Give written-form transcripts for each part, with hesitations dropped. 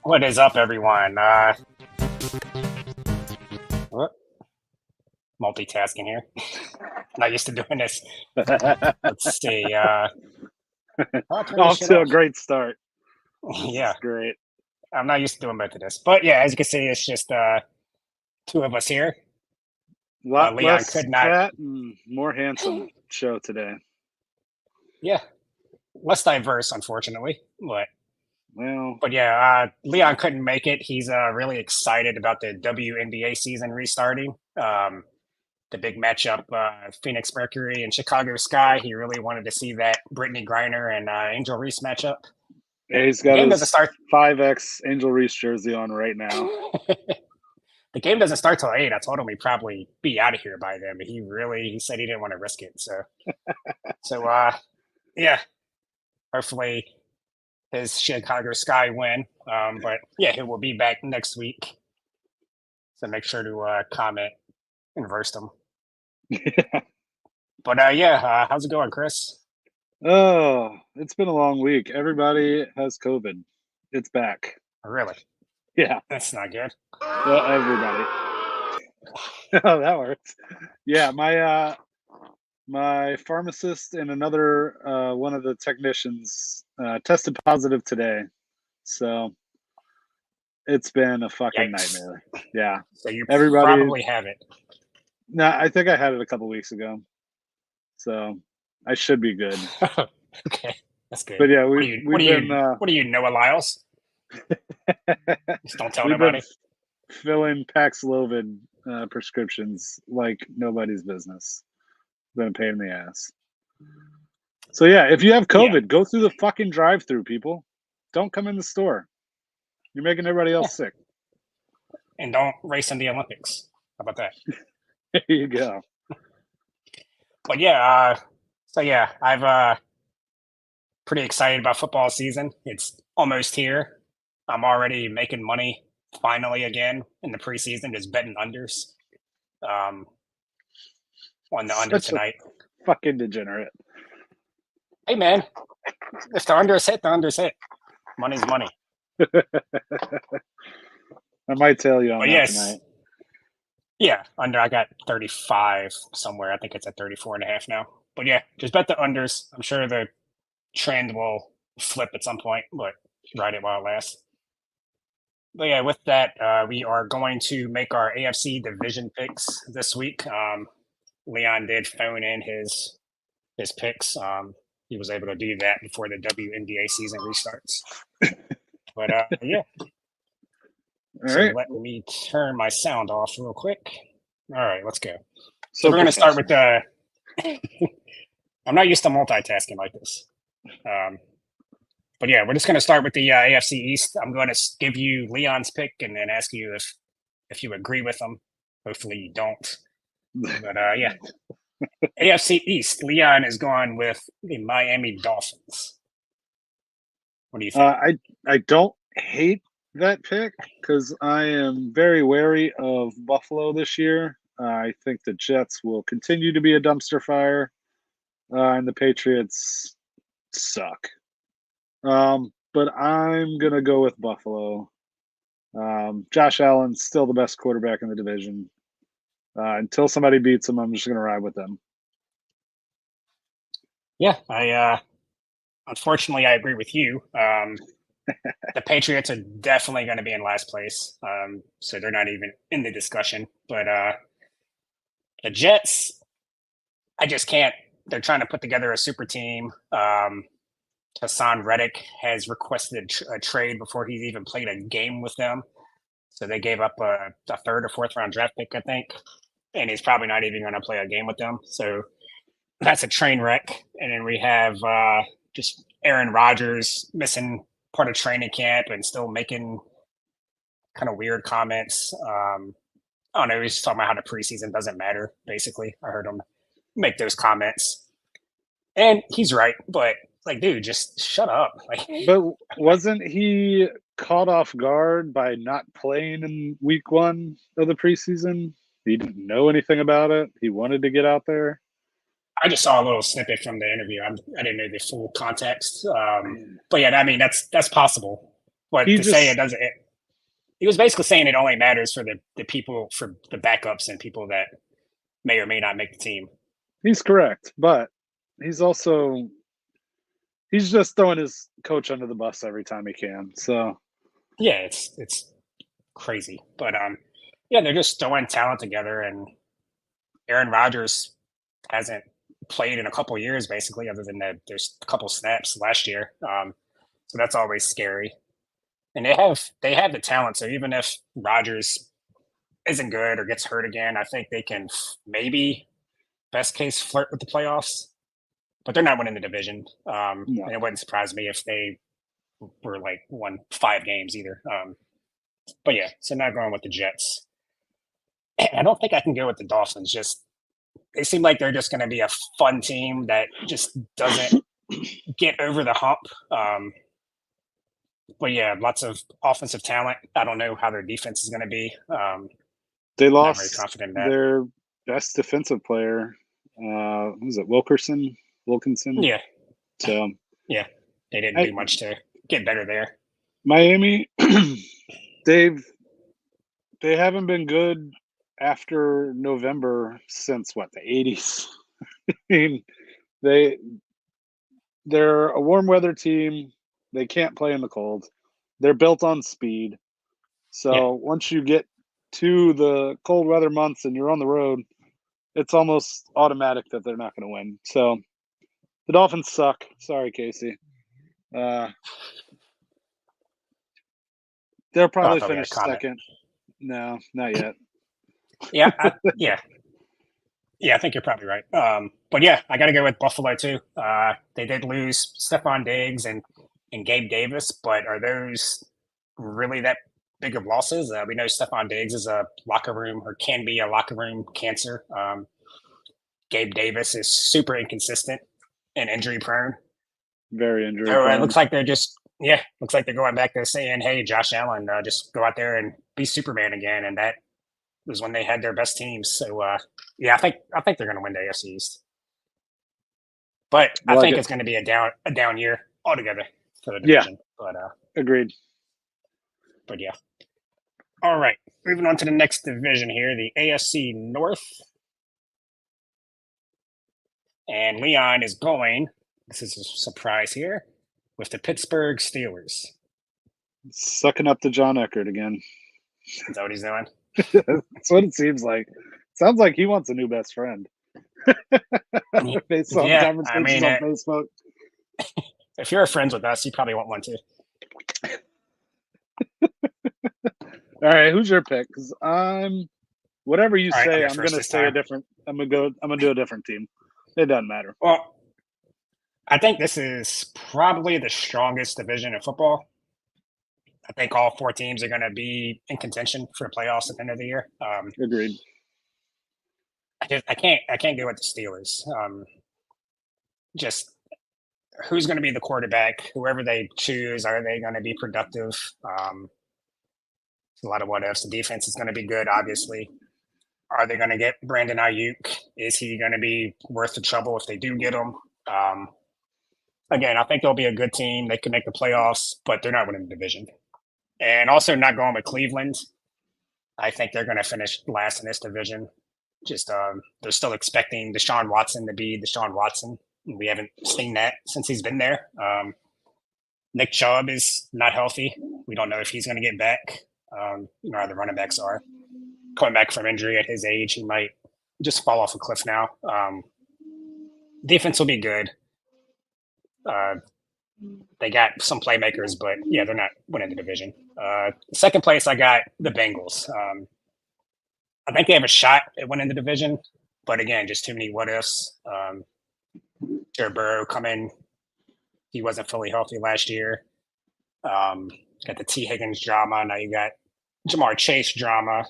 What is up, everyone? What? Multitasking here. Not used to doing this. Let's see. I'll turn this Off shit to a off. great start. Yeah, That's great. I'm not used to doing both of this. But yeah, as you can see, it's just two of us here. A lot Leon less could not. fat and more handsome show today. Yeah, less diverse, unfortunately. Well, But yeah, Leon couldn't make it. He's really excited about the WNBA season restarting. The big matchup, Phoenix Mercury and Chicago Sky. He really wanted to see that Brittany Griner and Angel Reese matchup. he's The got game doesn't his start. 5X Angel Reese jersey on right now. The game doesn't start till 8. I told him we'd probably be out of here by then, but he said he didn't want to risk it. So yeah, hopefully his Chicago Sky win. But yeah, he will be back next week. So make sure to comment and verse him. But yeah, how's it going, Chris? Oh, it's been a long week. Everybody has COVID. It's back. Really? Yeah, That's not good. well, everybody. Oh, that works. Yeah, my pharmacist and another one of the technicians tested positive today. So it's been a fucking Yikes. nightmare. Yeah. So you Everybody. probably have it. No, I think I had it a couple weeks ago. So I should be good. Okay, that's good. But yeah, What we've do you, Noah Lyles? Just don't tell we've been nobody. filling Paxlovid prescriptions like nobody's business. It's been a pain in the ass. So yeah, if you have COVID, go through the fucking drive-through, people. Don't come in the store. You're making everybody else sick. And don't race in the Olympics. How about that? There you go. But yeah, so yeah, I've pretty excited about football season. It's almost here. I'm already making money finally again in the preseason, just betting unders. On the under Such tonight. A fucking degenerate. Hey man, if the under is hit, the under is hit. Money's money. I might tell you on But that yes, tonight. yeah, under. I got 35 somewhere. I think it's at 34.5 now. But yeah, just bet the unders. I'm sure the trend will flip at some point, but ride it while it lasts. But yeah, with that, we are going to make our AFC division picks this week. Leon did phone in his picks. He was able to do that before the WNBA season restarts. But yeah. All So right. let me turn my sound off real quick. All right, let's go. So we're going to start with the. I'm not used to multitasking like this. But yeah, we're just going to start with the AFC East. I'm going to give you Leon's pick and then ask you if you agree with him. Hopefully you don't. But yeah, AFC East. Leon is going with the Miami Dolphins. What do you think? I don't hate that pick because I am very wary of Buffalo this year. I think the Jets will continue to be a dumpster fire, and the Patriots suck. But I'm going to go with Buffalo. Josh Allen's still the best quarterback in the division. Until somebody beats him, I'm just going to ride with them. Yeah, unfortunately, I agree with you. The Patriots are definitely going to be in last place, so they're not even in the discussion. But the Jets, I just can't. They're trying to put together a super team. Hassan Reddick has requested a trade before he's even played a game with them. So they gave up a third or fourth round draft pick, I think, and he's probably not even going to play a game with them. So that's a train wreck. And then we have just Aaron Rodgers missing part of training camp and still making kind of weird comments. I don't know. He's talking about how the preseason doesn't matter, basically. I heard him make those comments. And he's right, but like, dude, just shut up. Like, but wasn't he caught off guard by not playing in week 1 of the preseason? He didn't know anything about it. He wanted to get out there. I just saw a little snippet from the interview. I didn't know the full context. Man. But yeah, I mean that's possible. But He to say it just doesn't, he was basically saying it only matters for the people, for the backups and people that may or may not make the team. he's correct, but he's also he's just throwing his coach under the bus every time he can. So Yeah, it's crazy, but yeah, they're just throwing talent together, and Aaron Rodgers hasn't played in a couple years, basically, other than that there's a couple snaps last year. So that's always scary. And they have the talent, so even if Rodgers isn't good or gets hurt again, I think they can maybe best case flirt with the playoffs. But they're not winning the division, and no, it wouldn't surprise me if they were like won 5 games either. But yeah, so not going with the Jets. I don't think I can go with the Dolphins. Just they seem like they're just going to be a fun team that just doesn't get over the hump. But yeah, lots of offensive talent. I don't know how their defense is going to be. they Not very lost confident in that. their best defensive player. Was it Wilkinson? Yeah, So yeah, they didn't do much to get better there. Miami, they've they haven't been good after November since what, the 80s. I mean, they they're a warm weather team. They can't play in the cold. They're built on speed. Yeah, So once you get to the cold weather months and you're on the road, it's almost automatic that they're not going to win. So the Dolphins suck. Sorry, Casey. Uh, they'll oh, I probably thought we had a finish comment. second. No, not yet. Yeah, yeah, I think you're probably right. But yeah, I got to go with Buffalo too. They did lose Stephon Diggs and Gabe Davis, but are those really that big of losses? We know Stephon Diggs is a locker room, or can be a locker room cancer. Gabe Davis is super inconsistent and injury prone. Very injury So it prone. looks like they're just, yeah, looks like they're going back to saying, hey, Josh Allen, just go out there and be Superman again, and that was when they had their best teams. So yeah, I think they're going to win the AFC East. But I I like think it. it's going to be a down year altogether for the Yeah, division. agreed. But yeah. All right. Moving on to the next division here, the AFC North. And Leon is going, this is a surprise here, with the Pittsburgh Steelers. Sucking up to John Eckert again. Is that what he's doing? That's what it seems like. Sounds like he wants a new best friend. Based on Yeah, I conversations mean, on Facebook. if you're friends with us, you probably want one too. All right, who's your pick? Because I'm whatever you All right, I'll say, go I'm first gonna this say a time. different. I'm gonna do a different team. It doesn't matter. Well, I think this is probably the strongest division in football. I think all 4 teams are going to be in contention for the playoffs at the end of the year. Agreed. I can't go with the Steelers. Just who's going to be the quarterback? Whoever they choose, are they going to be productive? A lot of what ifs. The defense is going to be good, obviously. Are they going to get Brandon Ayuk? Is he going to be worth the trouble if they do get him? Um, Again, I think they'll be a good team. They can make the playoffs, but they're not winning the division. And also not going with Cleveland. I think they're going to finish last in this division. Just they're still expecting Deshaun Watson to be Deshaun Watson. We haven't seen that since he's been there. Nick Chubb is not healthy. We don't know if he's going to get back. How the running backs are. Coming back from injury at his age, he might just fall off a cliff now. Defense will be good. They got some playmakers, but yeah, they're not winning the division. Second place, I got the Bengals. I think they have a shot at winning the division, but again, just too many what ifs. Joe Burrow coming, he wasn't fully healthy last year. Got the T. Higgins drama. Now you got Jamar Chase drama,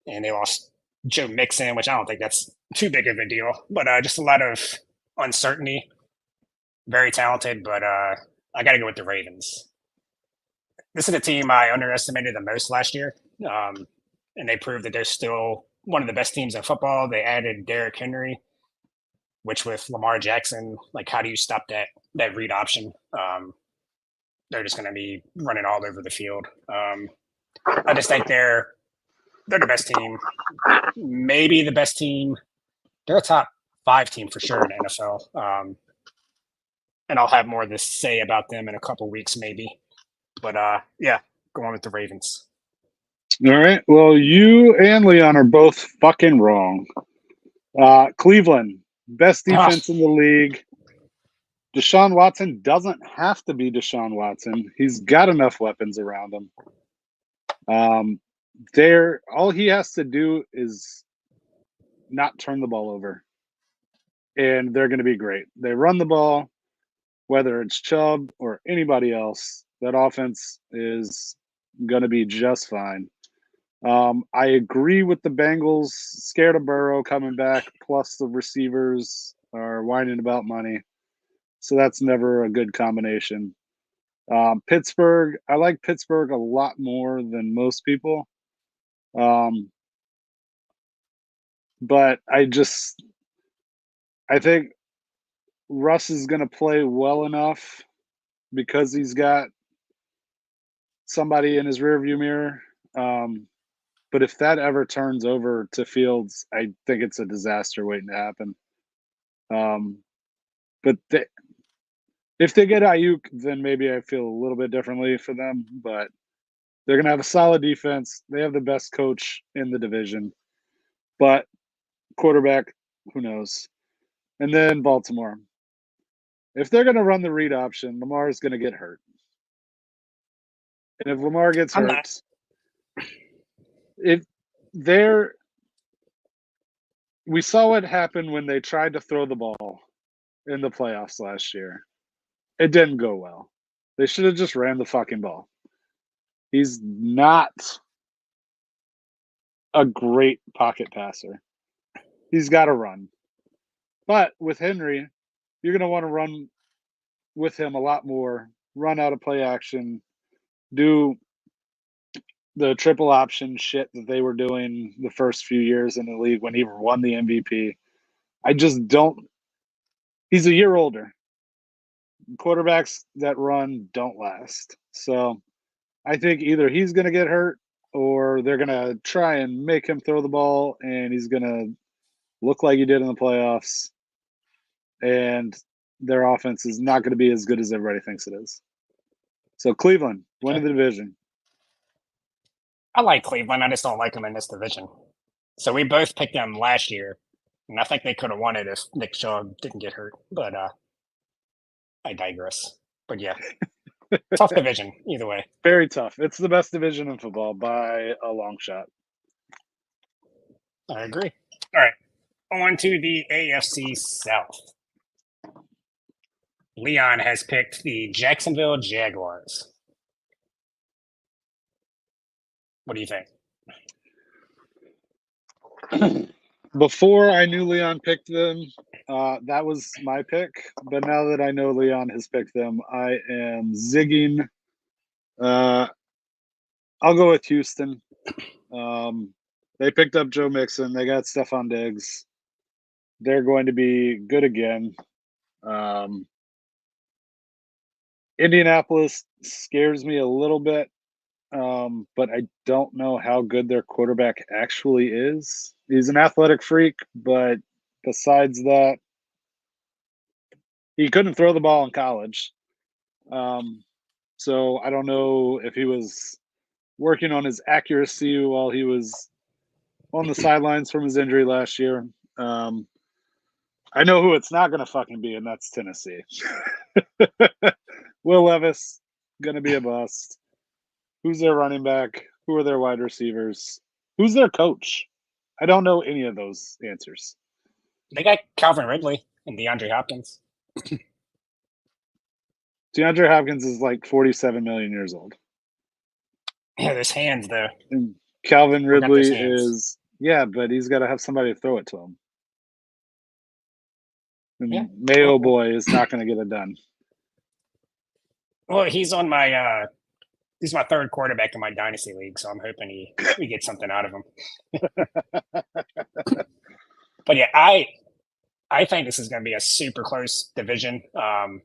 and they lost Joe Mixon, which I don't think that's too big of a deal, but just a lot of uncertainty. Very talented, but I got to go with the Ravens. This is a team I underestimated the most last year, and they proved that they're still one of the best teams in football. They added Derrick Henry. which with Lamar Jackson, like how do you stop that read option? They're just going to be running all over the field. I just think they're the best team, maybe the best team. They're a top 5 team for sure in the NFL. And I'll have more to say about them in a couple weeks, maybe. But yeah, going with the Ravens. All right. Well, you and Leon are both fucking wrong. Cleveland, best defense in the league. Deshaun Watson doesn't have to be Deshaun Watson. He's got enough weapons around him. All he has to do is not turn the ball over, and they're going to be great. They run the ball, whether it's Chubb or anybody else. That offense is going to be just fine. I agree with the Bengals. Scared of Burrow coming back, plus the receivers are whining about money. So that's never a good combination. Pittsburgh, I like Pittsburgh a lot more than most people. But I think Russ is going to play well enough because he's got somebody in his rearview mirror. But if that ever turns over to Fields, I think it's a disaster waiting to happen. But if they get Ayuk, then maybe I feel a little bit differently for them. But they're going to have a solid defense. They have the best coach in the division. But quarterback, who knows? And then Baltimore. If they're going to run the read option, Lamar is going to get hurt. And if Lamar gets hurt, we saw what happened when they tried to throw the ball in the playoffs last year. It didn't go well. They should have just ran the fucking ball. He's not a great pocket passer. He's got to run. But with Henry, you're going to want to run with him a lot more, run out of play action, do the triple option shit that they were doing the first few years in the league when he won the MVP. I just don't. He's a year older. Quarterbacks that run don't last. So I think either he's going to get hurt or they're going to try and make him throw the ball and he's going to look like he did in the playoffs. And their offense is not going to be as good as everybody thinks it is. So Cleveland, winning the division. I like Cleveland. I just don't like them in this division. So we both picked them last year, and I think they could have won it if Nick Chubb didn't get hurt. But I digress. But yeah, tough division either way. Very tough. It's the best division in football by a long shot. I agree. All right, on to the AFC South. Leon has picked the Jacksonville Jaguars. What do you think? Before I knew Leon picked them, that was my pick. But now that I know Leon has picked them, I am zigging. I'll go with Houston. They picked up Joe Mixon. They got Stephon Diggs. They're going to be good again. Indianapolis scares me a little bit, but I don't know how good their quarterback actually is. He's an athletic freak, but besides that, he couldn't throw the ball in college. So I don't know if he was working on his accuracy while he was on the sidelines from his injury last year. I know who it's not going to fucking be, and that's Tennessee. Will Levis, going to be a bust. Who's their running back? Who are their wide receivers? Who's their coach? I don't know any of those answers. They got Calvin Ridley and DeAndre Hopkins. DeAndre Hopkins is like 47 million years old. Yeah, there's hands there. And Calvin Ridley is, yeah, but he's got to have somebody to throw it to him. And yeah. Mayo Boy is not going to get it done. Well, he's on my he's my third quarterback in my dynasty league, so I'm hoping we get something out of him. But yeah, I think this is going to be a super close division. I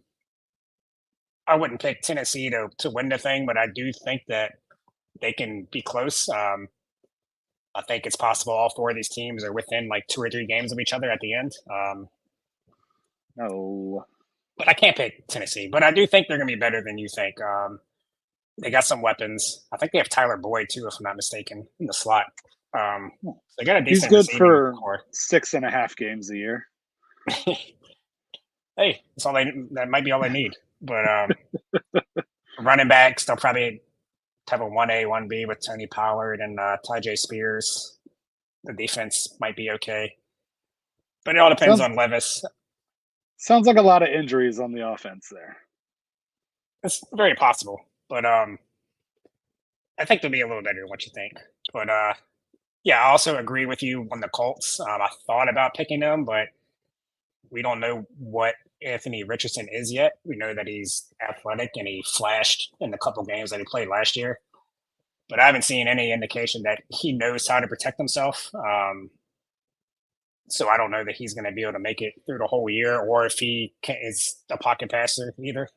wouldn't pick Tennessee to win the thing, but I do think that they can be close. I think it's possible all four of these teams are within like 2 or 3 games of each other at the end. No. But I can't pick Tennessee. But I do think they're going to be better than you think. They got some weapons. I think they have Tyler Boyd too, if I'm not mistaken, in the slot. They got a He's decent good receiving for core. 6.5 games a year. Hey, that's all that might be all they need. But running backs, they'll probably have a 1A, 1B with Tony Pollard and Tyjae Spears. The defense might be okay. But it all depends Sounds on Levis. sounds like a lot of injuries on the offense there. It's very possible. But I think they'll be a little better than what you think. But yeah, I also agree with you on the Colts. I thought about picking them, but we don't know what Anthony Richardson is yet. We know that he's athletic and he flashed in the couple games that he played last year. But I haven't seen any indication that he knows how to protect himself. So I don't know that he's going to be able to make it through the whole year, or if he is a pocket passer either.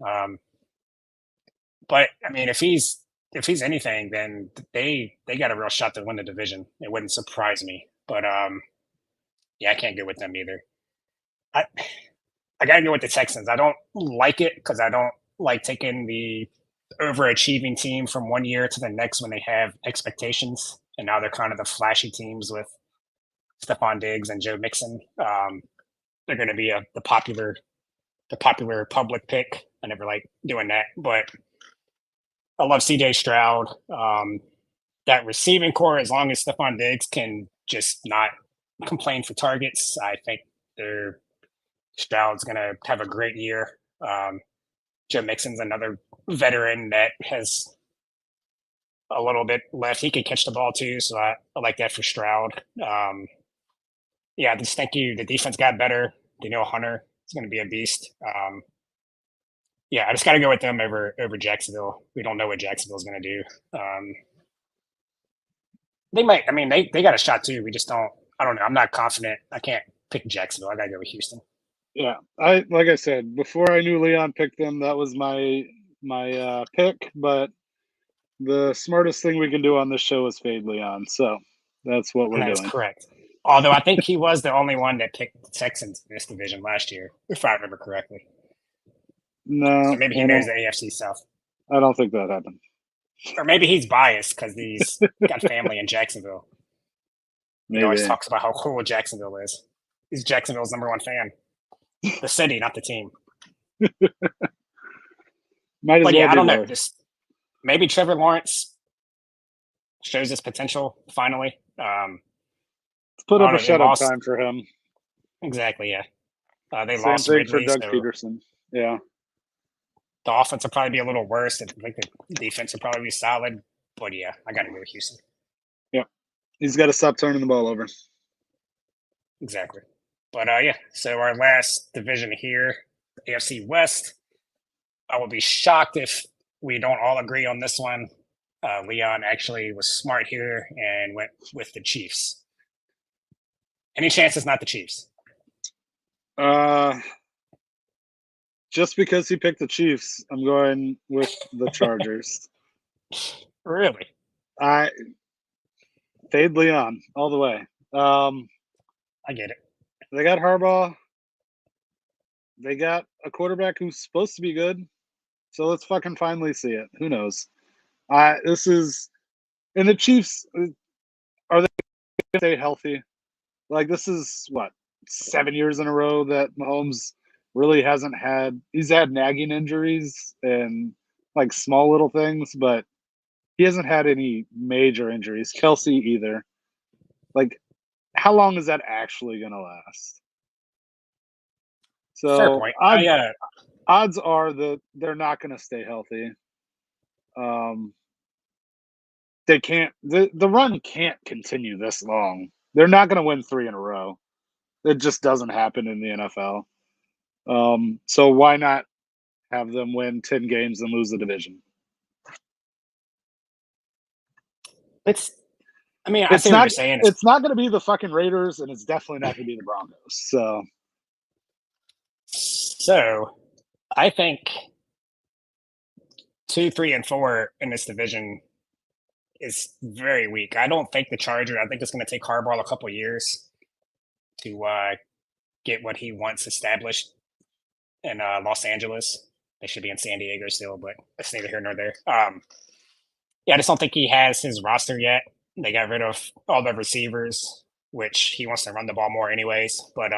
But I mean, if he's anything, then they got a real shot to win the division. It wouldn't surprise me. But yeah, I can't go with them either. I I gotta go with the Texans. I don't like it because I don't like taking the overachieving team from one year to the next when they have expectations, and now they're kind of the flashy teams with Stephon Diggs and Joe Mixon. They're going to be the popular public pick. I never like doing that, but I love CJ Stroud. That receiving core, as long as Stephon Diggs can just not complain for targets, I think they're Stroud's going to have a great year. Joe Mixon's another veteran that has a little bit left. He can catch the ball too, so I like that for Stroud. Yeah, I just think the defense got better. Danielle Hunter is going to be a beast. Yeah, I just got to go with them over Jacksonville. We don't know what Jacksonville's going to do. They might. I mean, they got a shot too. We just don't. I don't know. I'm not confident. I can't pick Jacksonville. I got to go with Houston. Yeah, like I said before, I knew Leon picked them. That was my pick. But the smartest thing we can do on this show is fade Leon. So that's what we're And that's doing. correct. Although I think he was the only one that picked the Texans in this division last year, if I remember correctly. No, So maybe he knows the AFC South. I don't think that happened. Or maybe he's biased because he's got family in Jacksonville. He always Maybe. talks about how cool Jacksonville is. He's Jacksonville's number one fan. The city, not the team. Might as But well yeah, I be don't know. both. Just maybe Trevor Lawrence shows his potential finally. Let's put I up don't a know. They shutout lost. time for him. Exactly, yeah. They Same lost thing for Ridley, Doug so Peterson. Yeah. the offense will probably be a little worse. I think the defense will probably be solid. But yeah, I got to go with Houston. Yeah. He's got to stop turning the ball over. Exactly. But yeah, so our last division here, AFC West. I would be shocked if we don't all agree on this one. Leon actually was smart here and went with the Chiefs. Any chance it's not the Chiefs? Just because he picked the Chiefs, I'm going with the Chargers. Really? I fade Leon all the way. I get it. They got Harbaugh. They got a quarterback who's supposed to be good. So let's fucking finally see it. Who knows? This is, and the Chiefs, are they going to stay healthy? Like, this is what, 7 years in a row that Mahomes really hasn't had. He's had nagging injuries and like small little things, but he hasn't had any major injuries. Kelsey either. Like, how long is that actually going to last? Fair So point. odds are that they're not going to stay healthy. They can't. The run can't continue this long. They're not going to win 3 in a row. It just doesn't happen in the NFL. So why not have them win 10 games and lose the division? I see what you're saying. It's not going to be the fucking Raiders, and it's definitely not going to be the Broncos. So So I think 2, 3, and 4 in this division is very weak. I don't think the Chargers. I think it's going to take Harbaugh a couple years to get what he wants established in Los Angeles. They should be in San Diego still, but that's neither here nor there. Yeah, I just don't think he has his roster yet. They got rid of all the receivers, which he wants to run the ball more anyways. But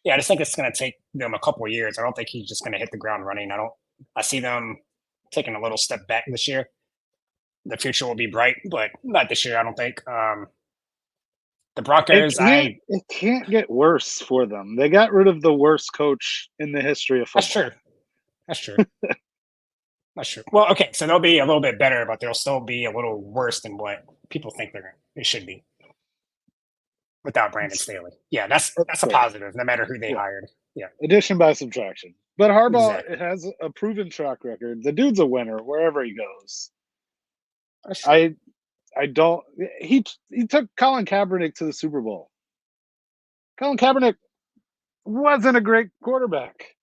yeah, I just think it's going to take them a couple of years. I don't think he's just going to hit the ground running. I see them taking a little step back this year. The future will be bright, but not this year. I don't think. The Broncos, it can't get worse for them. They got rid of the worst coach in the history of football. That's true. That's true. Well, okay, so they'll be a little bit better, but they'll still be a little worse than what people think they should be without Brandon Staley. Yeah, that's a positive, no matter who they hired. Yeah, addition by subtraction. But Harbaugh has a proven track record. The dude's a winner wherever he goes. I don't. He took Colin Kaepernick to the Super Bowl. Colin Kaepernick wasn't a great quarterback.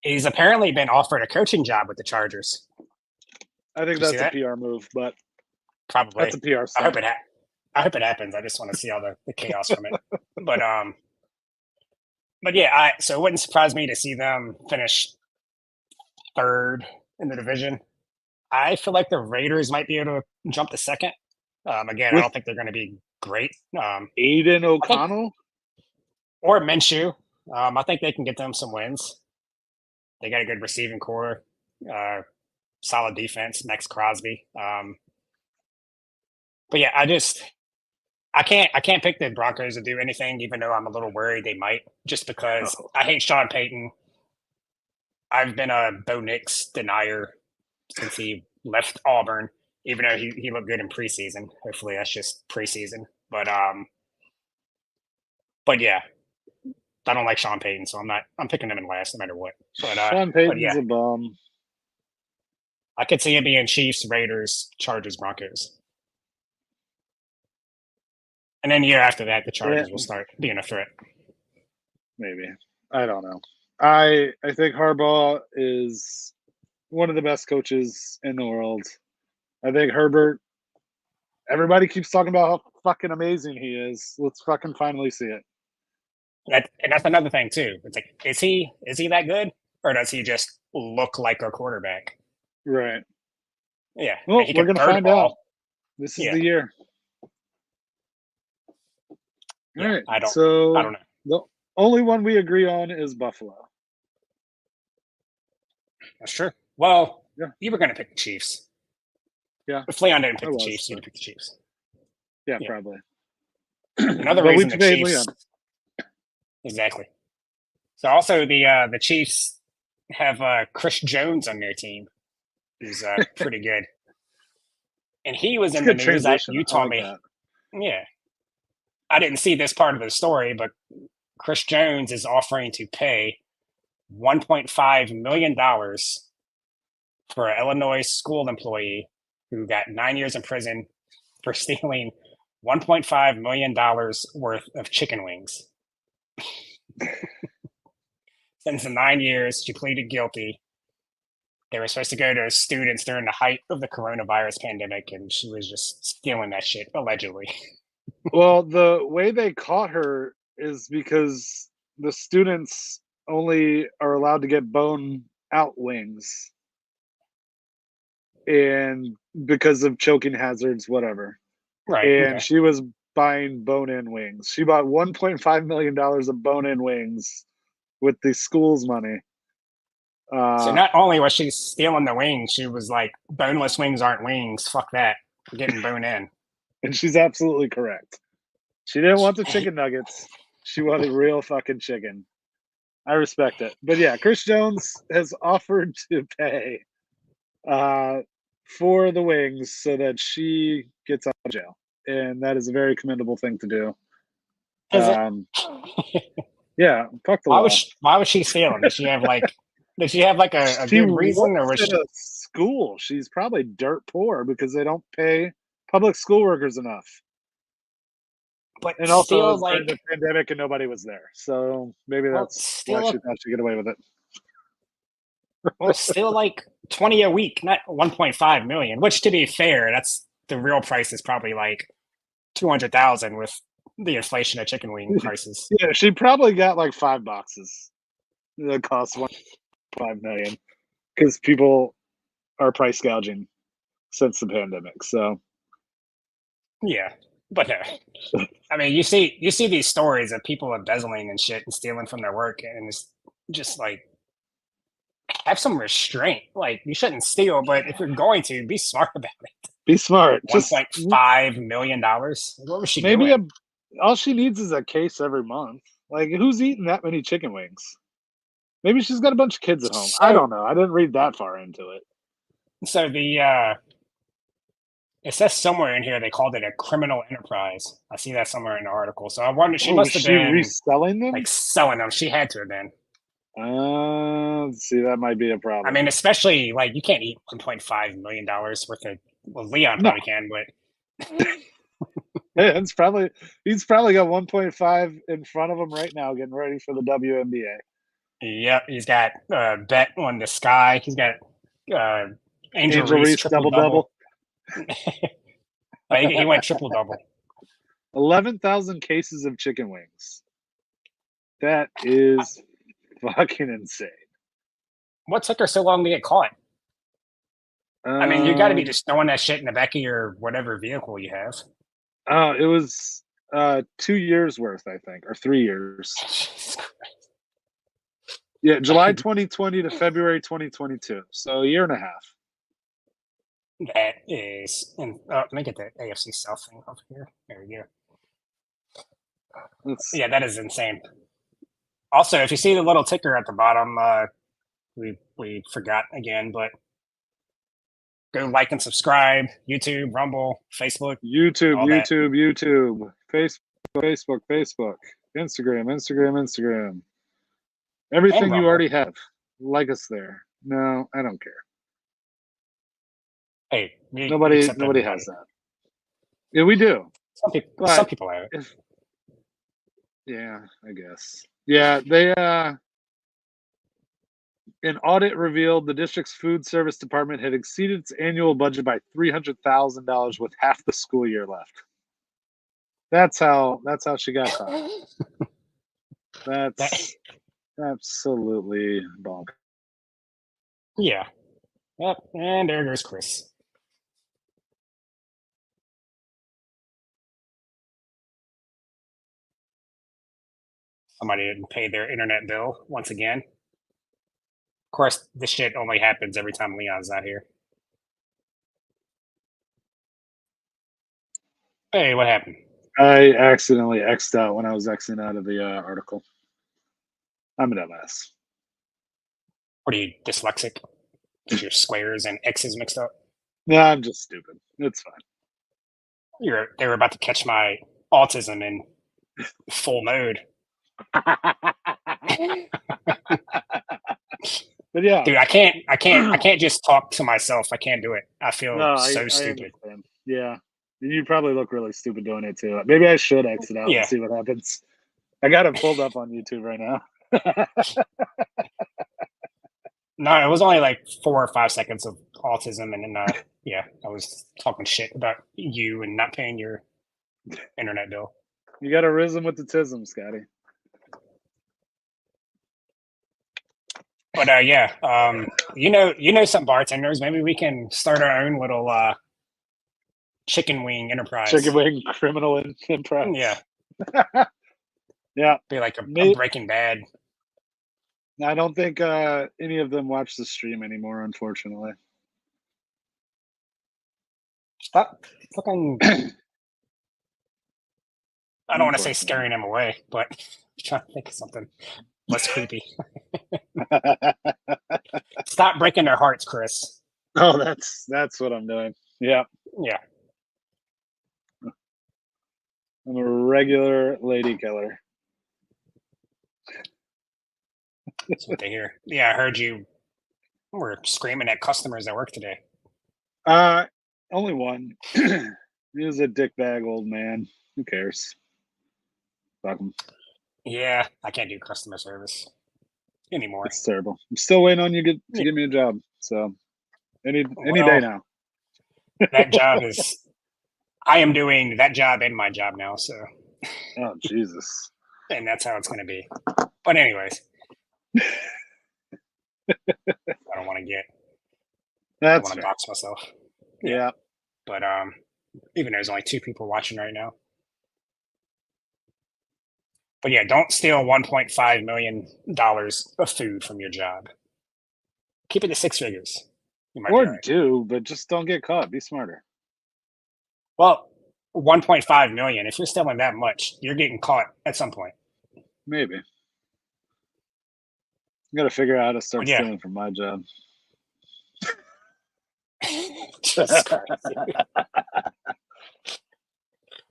He's apparently been offered a coaching job with the Chargers. I think that's a PR move, but probably that's a PR stuff. I hope it happens. I just want to see all the chaos from it. But yeah, so it wouldn't surprise me to see them finish third in the division. I feel like the Raiders might be able to jump to second. Again, I don't think they're going to be great. Aiden O'Connell or Minshew. I think they can get them some wins. They got a good receiving core, solid defense. Max Crosby. But yeah, I can't pick the Broncos to do anything, even though I'm a little worried they might, just because I hate Sean Payton. I've been a Bo Nix denier since he left Auburn, even though he looked good in preseason. Hopefully that's just preseason. But yeah, I don't like Sean Payton, so I'm picking him in last no matter what. But Sean Payton's a bum. I could see it being Chiefs, Raiders, Chargers, Broncos. And then year after that, the Chargers will start being a threat. Maybe. I don't know. I think Harbaugh is one of the best coaches in the world. I think Herbert, everybody keeps talking about how fucking amazing he is. Let's fucking finally see it. And that's another thing too. It's like, is he that good, or does he just look like a quarterback? Right. Yeah. Well, we're gonna find out. This is the year. All right. I don't know. The only one we agree on is Buffalo. That's true. Well, you were going to pick the Chiefs. Yeah. If Leon didn't pick the Chiefs, you'd pick the Chiefs. Yeah, probably. Another reason the Chiefs. Leon. Exactly. So also the Chiefs have Chris Jones on their team, who's pretty good. And he was in the news that you told me. Yeah. I didn't see this part of the story, but Chris Jones is offering to pay $1.5 million for an Illinois school employee who got 9 years in prison for stealing $1.5 million worth of chicken wings. Since the 9 years, she pleaded guilty. They were supposed to go to students during the height of the coronavirus pandemic, and she was just stealing that shit, allegedly. Well, the way they caught her is because the students only are allowed to get bone out wings. And because of choking hazards, whatever. Right. And she was buying bone-in wings. She bought $1.5 million of bone-in wings with the school's money. So not only was she stealing the wings, she was like, boneless wings aren't wings. Fuck that. We're getting bone-in. And she's absolutely correct. She didn't want the chicken nuggets. She wanted real fucking chicken. I respect it. But yeah, Chris Jones has offered to pay for the wings so that she gets out of jail. And that is a very commendable thing to do. Yeah, fuck the law. Why was she stealing? Did she have like a good reason, or was she at a school? She's probably dirt poor because they don't pay public school workers enough. but And also, it still, was during the like, pandemic and nobody was there, so maybe well, that's why she thought she'd get away with it. still like 20 a week, not 1.5 million. Which, to be fair, that's the real price is probably like 200,000 with the inflation of chicken wing prices. Yeah, she probably got like 5 boxes that cost 1.5 million because people are price gouging since the pandemic. So Yeah, but I mean, you see these stories of people embezzling and shit and stealing from their work, and it's just like have some restraint. Like you shouldn't steal, but if you're going to, be smart about it. be smart. One Just point five million dollars. What was she maybe doing? all she needs is a case every month. Like who's eating that many chicken wings? Maybe she's got a bunch of kids at home. I So don't know. I didn't read that far into it. so the it says somewhere in here they called it a criminal enterprise. I see that somewhere in the article. So I wonder she Oh, is must have she been reselling them? like selling them. She had to have been. See, that might be a I problem. mean, especially like you can't eat $1.5 million worth of. Well, Leon No, probably can, but it's probably he's probably got 1.5 in front of him right now, getting ready for the WNBA. yep, he's got bet on the sky. He's got uh, Angel Angel Reese Reese triple double double. double. He went triple double. 11,000 cases of chicken wings. That is fucking insane. What took her so long to get caught? I mean, you got to be Um, just throwing that shit in the back of your whatever vehicle you have. it was 2 years worth, I think, or 3 years. Yeah, July 2020 to February 2022. So a year and a half. That is, and let me get the AFC South thing over here. There we go. That's Yeah, that is insane. Also, if you see the little ticker at the bottom, we forgot again, but go like and subscribe. YouTube, Rumble, Facebook, YouTube, all that. YouTube, YouTube, Facebook, Instagram. And Everything you Rumble. already have. Like us there. No, I don't care. Hey, we accept Nobody everyone. has that. Yeah, we do. Some But people have it. if yeah, I guess. Yeah, they an audit revealed the district's food service department had exceeded its annual budget by $300,000 with half the school year left. That's how she got caught. That, That's absolutely bonk. yeah. Yep. And there goes Chris. Somebody didn't pay their internet bill once again. Of course, this shit only happens every time Leon's out here. Hey, what happened? I accidentally X'd out when I was Xing out of the article. I'm a dumbass. What are you, dyslexic? Get your squares and X's mixed up? No, I'm just stupid. It's fine. They were about to catch my autism in full mode. But yeah, Dude, I can't just talk to myself. I can't do it. I no, feel so I stupid. understand. Yeah, you probably look really stupid doing it too. Maybe I should exit out and Yeah. see what happens. I got it pulled up on YouTube right now. No, it was only like 4 or 5 seconds of autism, and then yeah, I was talking shit about you and not paying your internet bill. You got a rhythm with the tism, Scotty. But yeah, you know some bartenders. Maybe we can start our own little chicken wing enterprise. Chicken wing criminal enterprise. Yeah, Yeah, be like a Breaking Bad. I don't think any of them watch the stream anymore, unfortunately. Stop fucking. I don't want to say scaring them away, but I'm trying to think of something less creepy. Stop breaking their hearts, Chris. Oh, that's what I'm doing. Yeah, Yeah, I'm a regular lady killer. that's what they hear. Yeah, I heard you were screaming at customers at work today. Only one. He was a dickbag old man. Who cares? Fuck 'em. Yeah, I can't do customer service anymore. It's terrible. I'm still waiting on you to Yeah, give me a job. So any day well, now. that job is. I am doing that job and my job now, so Oh Jesus. and that's how it's going to be. But anyways, I don't want to get. I don't That's want to fair. box myself. Yeah, Yeah. but even there's only 2 people watching right now. But yeah, don't steal $1.5 million of food from your job. Keep it to 6 figures. You might be Or all right. do, but just don't get caught. Be smarter. Well, 1.5 million. If you're stealing that much, you're getting caught at some point. Maybe. I gotta figure out how to start But yeah, stealing from my job. Jesus Christ,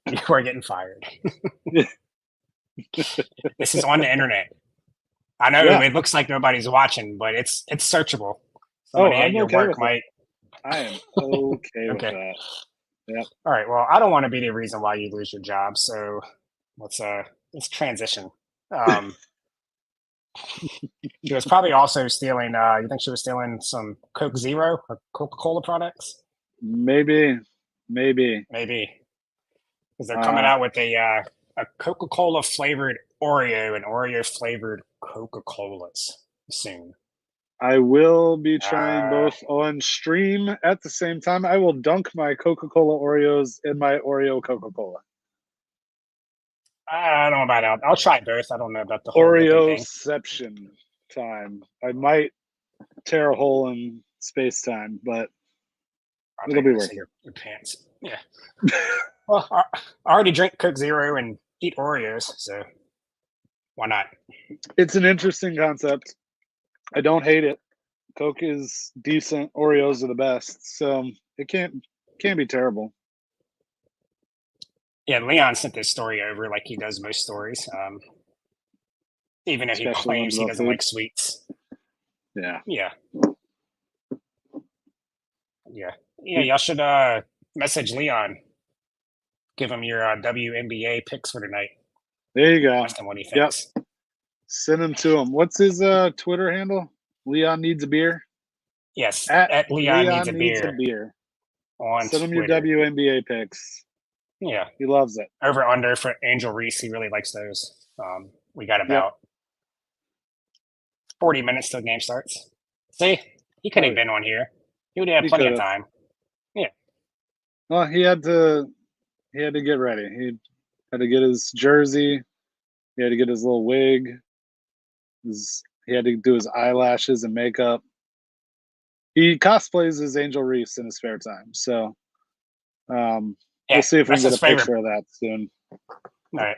you are getting fired. This is on the internet. I know Yeah. it looks like nobody's watching, but it's searchable. Oh, Somebody at I'm your okay work with it. might. I am okay with Okay. that. Yep. All right. Well, I don't want to be the reason why you lose your job. So let's transition. Um, she was probably also stealing. You think she was stealing some Coke Zero or Coca Cola products? Maybe. Maybe because they're coming Uh, out with a Coca Cola flavored Oreo and Oreo flavored Coca Colas soon. I will be trying Uh, both on stream at the same time. I will dunk my Coca-Cola Oreos in my Oreo Coca-Cola. I don't know about that. I'll try both. I don't know about the whole dipping thing. Oreoception time. I might tear a hole in space time, but I it'll think be I worth see it. your pants. Yeah. Well, I already drink Coke Zero and eat Oreos, so why not? It's an interesting concept. I don't hate it. Coke is decent. Oreos are the best, so it can't be terrible. Yeah, Leon sent this story over like he does most stories. Even if he Especially ones claims he about doesn't food. like sweets. Yeah. Yeah, yeah, yeah. He- Y'all should message Leon, give him your WNBA picks for tonight. There you go. Ask him what he Yep. thinks. Send him to him. What's his Twitter handle? Leon needs a beer. Yes, At at Leon needs Leon a needs a beer beer. on Send him your Twitter. WNBA picks. Yeah, He loves it. over under for Angel Reese. He really likes those. We got Yep. about 40 minutes till the game starts. See, he could Oh have yeah. been on here. He would have He had plenty could of have. time. Yeah, Well, he had to get ready. He had to get his jersey. He had to get his little wig. He had to do his eyelashes and makeup. He cosplays as Angel Reese in his spare time. So we'll yeah. see if we That's can his get a favorite. picture of that soon. All right,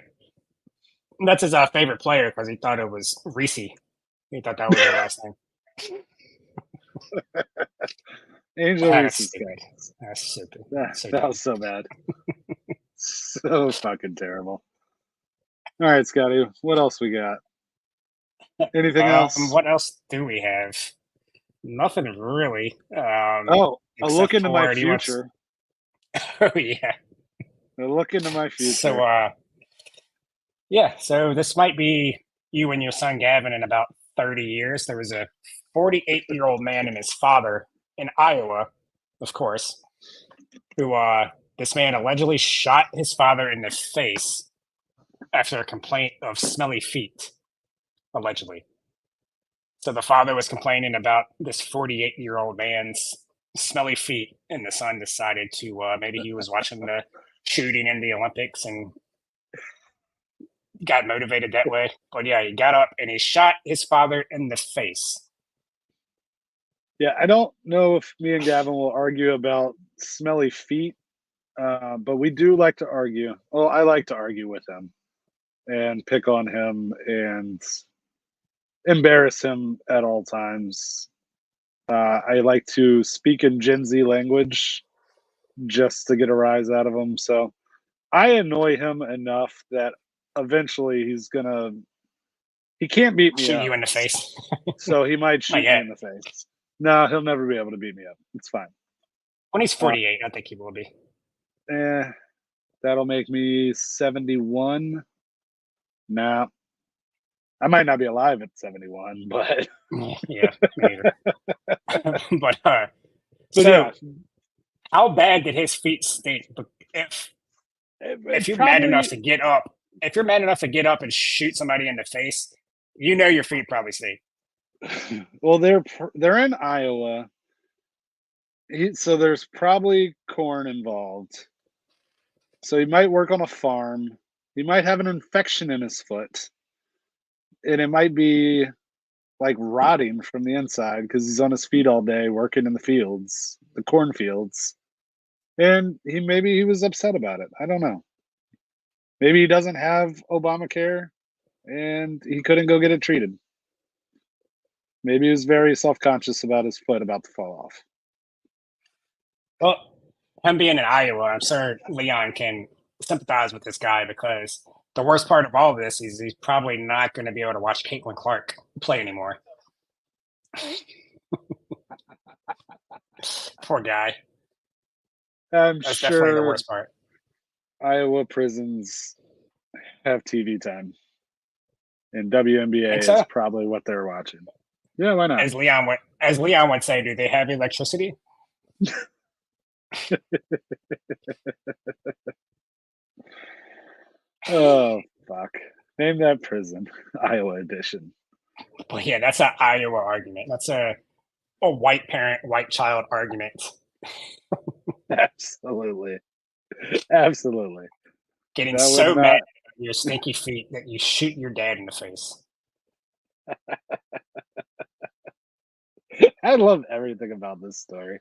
that's his favorite player because he thought it was Reese. He thought that was her last name. Angel That's Reese's stupid. guys. That's stupid. So That dumb. was so bad. So fucking terrible. All right, Scotty. What else we got? Anything else? What else do we have? Nothing really. Oh, a look Except into my for do you want? future. Oh yeah. A look into my So future. yeah. So this might be you and your son Gavin in about 30 years. There was a 48-year-old man and his father in Iowa, of course, who this man allegedly shot his father in the face after a complaint of smelly feet, allegedly. So the father was complaining about this 48-year-old man's smelly feet, and the son decided to maybe he was watching the shooting in the Olympics and got motivated that way. But yeah, he got up and he shot his father in the face. Yeah, I don't know if me and Gavin will argue about smelly feet, but we do like to argue. Well, I like to argue with him and pick on him and embarrass him at all times. I like to speak in Gen Z language just to get a rise out of him. So I annoy him enough that eventually he can't beat me Shoot you up. in the face. So he might Not shoot me yet. in the face. No, he'll never be able to beat me up. It's fine. When he's Uh, 48, I think he will be. that'll make me 71. Nah, I might not be alive at 71, but Yeah, me either. But yeah, so how bad did his feet stink? If if you're mad enough probably. to get up, if you're mad enough to get up and shoot somebody in the face, you know your feet probably stink. Well, they're in Iowa, so there's probably corn involved. So he might work on a farm. He might have an infection in his foot, and it might be like rotting from the inside because he's on his feet all day working in the fields, the cornfields. And maybe he was upset about it. I don't know. Maybe he doesn't have Obamacare and he couldn't go get it treated. Maybe he was very self conscious about his foot about to fall off. Well, him being in Iowa, I'm sure Leon can sympathize with this guy because the worst part of all of this is he's probably not going to be able to watch Caitlin Clark play anymore. Poor guy. I'm That's definitely the sure worst part. Iowa prisons have TV time, and Think WNBA is so? probably what they're watching. Yeah, why not? As Leon would say, do they have electricity? Oh, fuck. Name that prison. Iowa edition. But yeah, that's an Iowa argument. That's a white parent, white child argument. Absolutely. Absolutely. Getting That would so mad not. at your stinky feet that you shoot your dad in the face. I love everything about this story.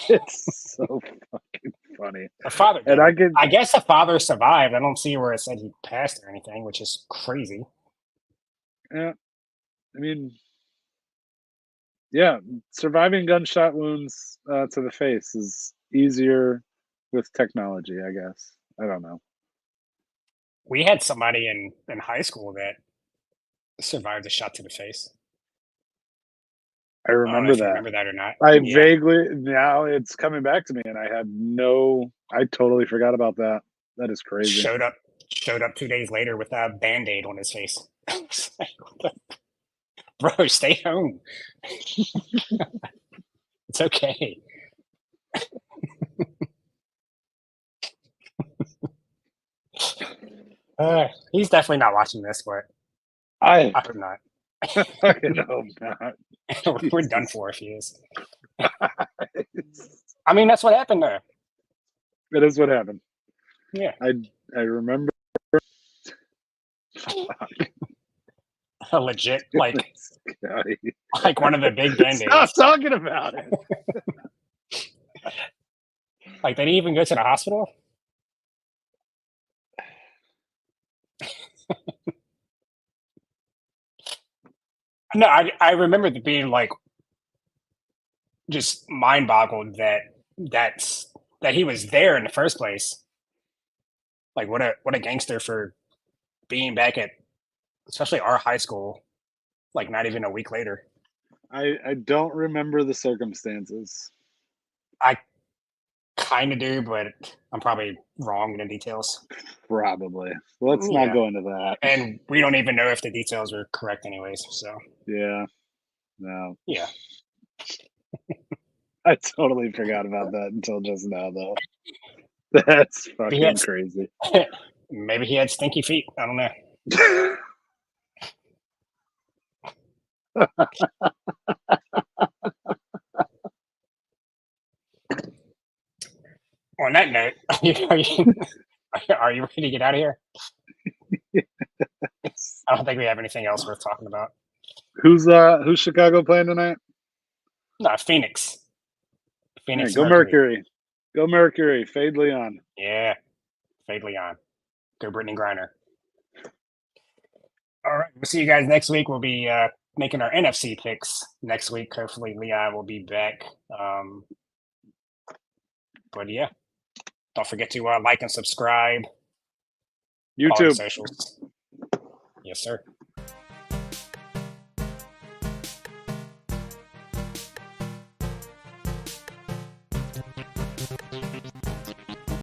It's so fucking funny. The father And didn't. I could, I guess the father survived. I don't see where it said he passed or anything, which is crazy. yeah, I mean, yeah, surviving gunshot wounds to the face is easier with technology, I guess. I don't know. We had somebody in high school that survived a shot to the face. I I don't know remember if you that. remember that or not. I Yeah, vaguely, now it's coming back to me, and I totally forgot about that. That is crazy. showed up showed up 2 days later with a band-aid on his face. Bro, stay home. It's okay. He's definitely not watching this, but I I hope not. fucking hope not. We're done Jesus for if he is. Christ. I mean, that's what happened there. That is what happened. Yeah, I remember. a legit This guy. like one of the big Stop band-aids. talking about it. Like they didn't even go to the hospital. No, I remember the being like just mind boggled that he was there in the first place. Like what a gangster for being back at especially our high school, like not even a week later. I don't remember the circumstances. I kind of do, but I'm probably wrong in the details. Probably. Let's not Yeah, go into that. and we don't even know if the details were correct, anyways. So Yeah. No. yeah, I totally forgot about that until just now, though. That's maybe he fucking crazy. had maybe he had stinky feet. I don't know. On that note, are you ready to get out of here? I don't think we have anything else worth talking about. Who's Chicago playing tonight? No, Phoenix. Hey, Phoenix go Mercury. Mercury. Go Mercury. Fade Leon. Yeah, fade Leon. Go Brittany Griner. All right, we'll see you guys next week. We'll be making our NFC picks next week. Hopefully, Leon will be back. But yeah, don't forget to like and subscribe. Follow the YouTube. socials. Yes, sir.